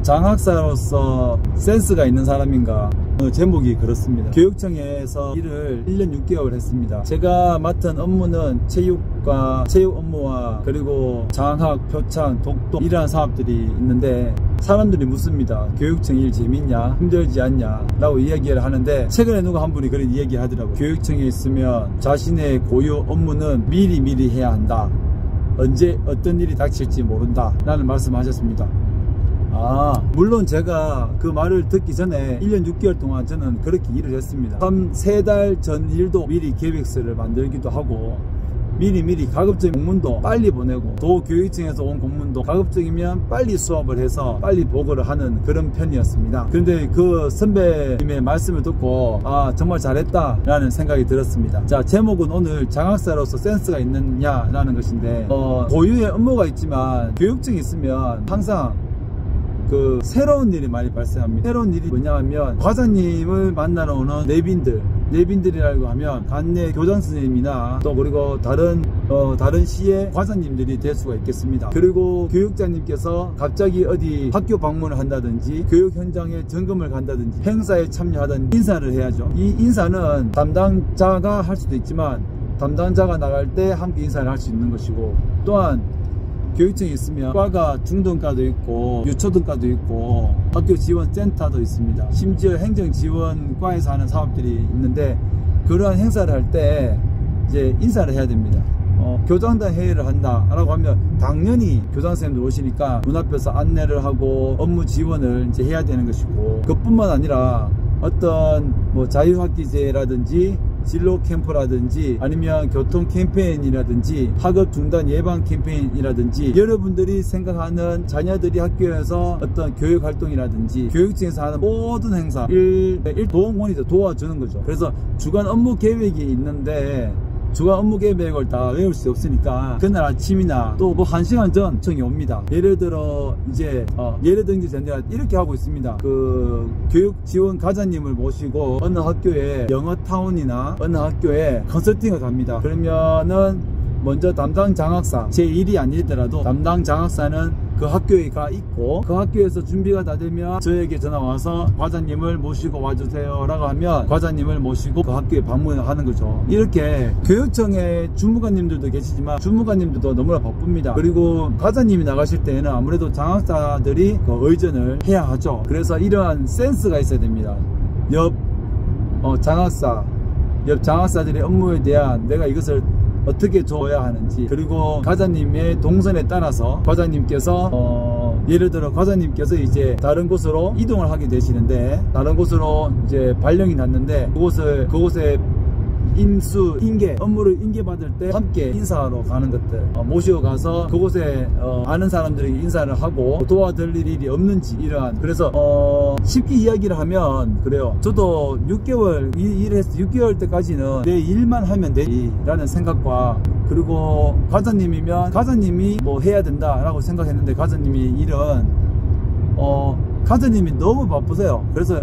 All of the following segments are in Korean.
장학사로서 센스가 있는 사람인가? 제목이 그렇습니다. 교육청에서 일을 1년 6개월 했습니다. 제가 맡은 업무는 체육 업무와 그리고 장학, 표창, 독도 이러한 사업들이 있는데 사람들이 묻습니다. 교육청 일 재밌냐? 힘들지 않냐? 라고 이야기를 하는데 최근에 누가 한 분이 그런 이야기 하더라고요. 교육청에 있으면 자신의 고유 업무는 미리 해야 한다. 언제 어떤 일이 닥칠지 모른다 라는 말씀하셨습니다. 물론 제가 그 말을 듣기 전에 1년 6개월 동안 저는 그렇게 일을 했습니다. 3달 전 일도 미리 계획서를 만들기도 하고 미리 가급적 공문도 빨리 보내고 도교육청에서 온 공문도 가급적이면 빨리 수업을 해서 빨리 보고를 하는 그런 편이었습니다. 그런데 그 선배님의 말씀을 듣고 정말 잘했다 라는 생각이 들었습니다. 자, 제목은 오늘 장학사로서 센스가 있느냐 라는 것인데 고유의 업무가 있지만 교육청에 있으면 항상 새로운 일이 많이 발생합니다. 새로운 일이 뭐냐 하면 과장님을 만나러 오는 내빈들이라고 하면 관내 교장 선생님이나 또 그리고 다른 시의 과장님들이 될 수가 있겠습니다. 그리고 교육장님께서 갑자기 어디 학교 방문을 한다든지 교육 현장에 점검을 간다든지 행사에 참여하든 인사를 해야죠. 이 인사는 담당자가 할 수도 있지만 담당자가 나갈 때 함께 인사를 할 수 있는 것이고 또한 교육청에 있으면 과가 중등과도 있고 유초등과도 있고 학교 지원 센터도 있습니다. 심지어 행정지원과에서 하는 사업들이 있는데 그러한 행사를 할 때 이제 인사를 해야 됩니다. 교장단 회의를 한다 라고 하면 당연히 교장선생님들 오시니까 문 앞에서 안내를 하고 업무 지원을 이제 해야 되는 것이고 그뿐만 아니라 어떤 자유학기제라든지 진로 캠프라든지 아니면 교통 캠페인이라든지 학업 중단 예방 캠페인이라든지 여러분들이 생각하는 자녀들이 학교에서 어떤 교육 활동이라든지 교육청에서 하는 모든 행사 일도움원이죠. 도와주는 거죠. 그래서 주간 업무 계획이 있는데 주간 업무 계획을 다 외울 수 없으니까 그날 아침이나 또 1시간 전 요청이 옵니다. 예를 들어 이제 예를 들어 제가 이렇게 하고 있습니다. 교육 지원 과장님을 모시고 어느 학교에 영어타운이나 어느 학교에 컨설팅을 갑니다. 그러면은 먼저 담당 장학사 제 일이 아니더라도 담당 장학사는 그 학교에 가 있고 그 학교에서 준비가 다 되면 저에게 전화 와서 과장님을 모시고 와주세요 라고 하면 과장님을 모시고 그 학교에 방문을 하는 거죠. 이렇게 교육청에 주무관님들도 계시지만 주무관님들도 너무나 바쁩니다. 그리고 과장님이 나가실 때에는 아무래도 장학사들이 의전을 해야 하죠. 그래서 이러한 센스가 있어야 됩니다. 옆 장학사들의 업무에 대한 내가 이것을 어떻게 줘야 하는지 그리고 과장님의 동선에 따라서 과장님께서 예를 들어 과장님께서 이제 다른 곳으로 이동을 하게 되시는데 다른 곳으로 이제 발령이 났는데 그곳에 업무를 인계받을 때 함께 인사하러 가는 것들 모시고 가서 그곳에 아는 사람들에게 인사를 하고 도와드릴 일이 없는지 이러한 그래서 쉽게 이야기를 하면 그래요. 저도 6개월 일해서 6개월 때까지는 내 일만 하면 되지 라는 생각과 그리고 과장님이면 과장님이 해야 된다 라고 생각했는데 과장님이 일은 과장님이 너무 바쁘세요. 그래서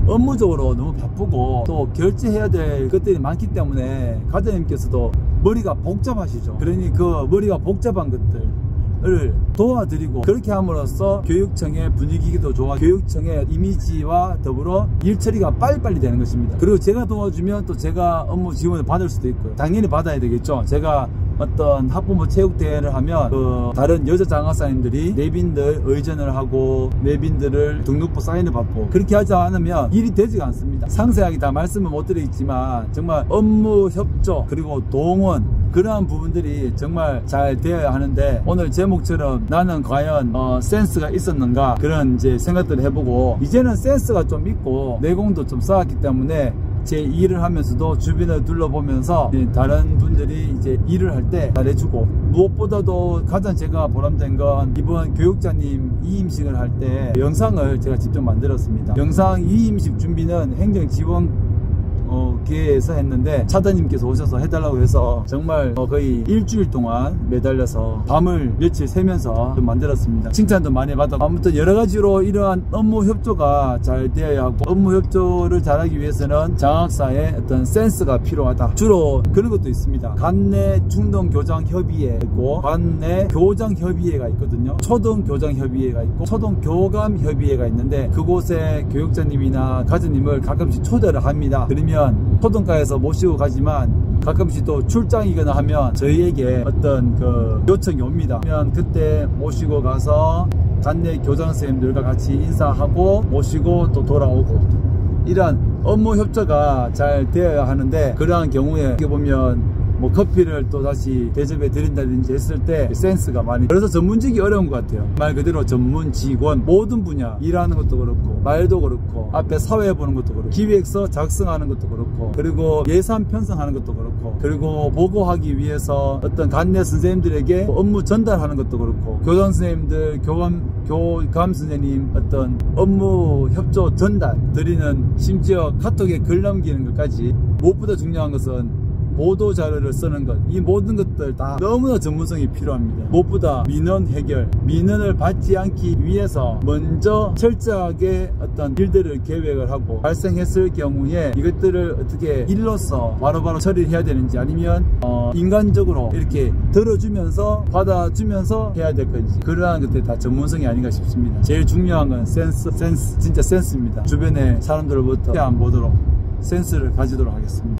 업무적으로 너무 바쁘고 또 결제해야 될 것들이 많기 때문에 과장님께서도 머리가 복잡하시죠. 그러니 그 머리가 복잡한 것들을 도와드리고 그렇게 함으로써 교육청의 분위기도 좋아 교육청의 이미지와 더불어 일 처리가 빨리빨리 되는 것입니다. 그리고 제가 도와주면 또 제가 업무 지원을 받을 수도 있고요. 당연히 받아야 되겠죠. 제가 어떤 학부모 체육대회를 하면 다른 여자 장학사님들이 내빈들 의전을 하고 내빈들을 등록부 사인을 받고 그렇게 하지 않으면 일이 되지가 않습니다. 상세하게 다 말씀은 못 드리겠지만 정말 업무 협조 그리고 동원 그러한 부분들이 정말 잘 되어야 하는데 오늘 제목처럼 나는 과연 센스가 있었는가 그런 이제 생각들을 해보고 이제는 센스가 좀 있고 내공도 좀 쌓았기 때문에 제 일을 하면서도 주변을 둘러보면서 다른 분들이 이제 일을 할 때 잘해주고 무엇보다도 가장 제가 보람된 건 이번 교육자님 이임식을 할 때 영상을 제가 직접 만들었습니다. 영상 이임식 준비는 행정지원 기회에서 했는데 차장님께서 오셔서 해달라고 해서 정말 거의 일주일 동안 매달려서 밤을 며칠 새면서 좀 만들었습니다. 칭찬도 많이 받았고 아무튼 여러가지로 이러한 업무 협조가 잘 되어야 하고 업무 협조를 잘하기 위해서는 장학사의 어떤 센스가 필요하다. 주로 그런 것도 있습니다. 관내 중등교장협의회 있고 관내 교장협의회가 있거든요. 초등교장협의회가 있고 초등교감협의회가 있는데 그곳에 교육자님이나 가정님을 가끔씩 초대를 합니다. 그러면 초등과에서 모시고 가지만 가끔씩 또 출장이거나 하면 저희에게 어떤 그 요청이 옵니다. 그러면 그때 모시고 가서 관내 교장 선생님들과 같이 인사하고 모시고 또 돌아오고 이러한 업무 협조가 잘 되어야 하는데 그러한 경우에 이렇게 보면 뭐 커피를 또 다시 대접해 드린다든지 했을 때 센스가 많이 그래서 전문직이 어려운 것 같아요. 말 그대로 전문 직원 모든 분야 일하는 것도 그렇고 말도 그렇고 앞에 사회 보는 것도 그렇고 기획서 작성하는 것도 그렇고 그리고 예산 편성하는 것도 그렇고 그리고 보고하기 위해서 어떤 관내 선생님들에게 업무 전달하는 것도 그렇고 교장 선생님들 교감 선생님 어떤 업무 협조 전달 드리는 심지어 카톡에 글 남기는 것까지 무엇보다 중요한 것은 보도 자료를 쓰는 것, 이 모든 것들 다 너무나 전문성이 필요합니다. 무엇보다 민원 해결, 민원을 받지 않기 위해서 먼저 철저하게 어떤 일들을 계획을 하고 발생했을 경우에 이것들을 어떻게 일로서 바로바로 처리를 해야 되는지 아니면 인간적으로 이렇게 들어주면서 받아주면서 해야 될 건지 그러한 것들 다 전문성이 아닌가 싶습니다. 제일 중요한 건 센스, 진짜 센스입니다. 주변의 사람들로부터 피해 안 보도록 센스를 가지도록 하겠습니다.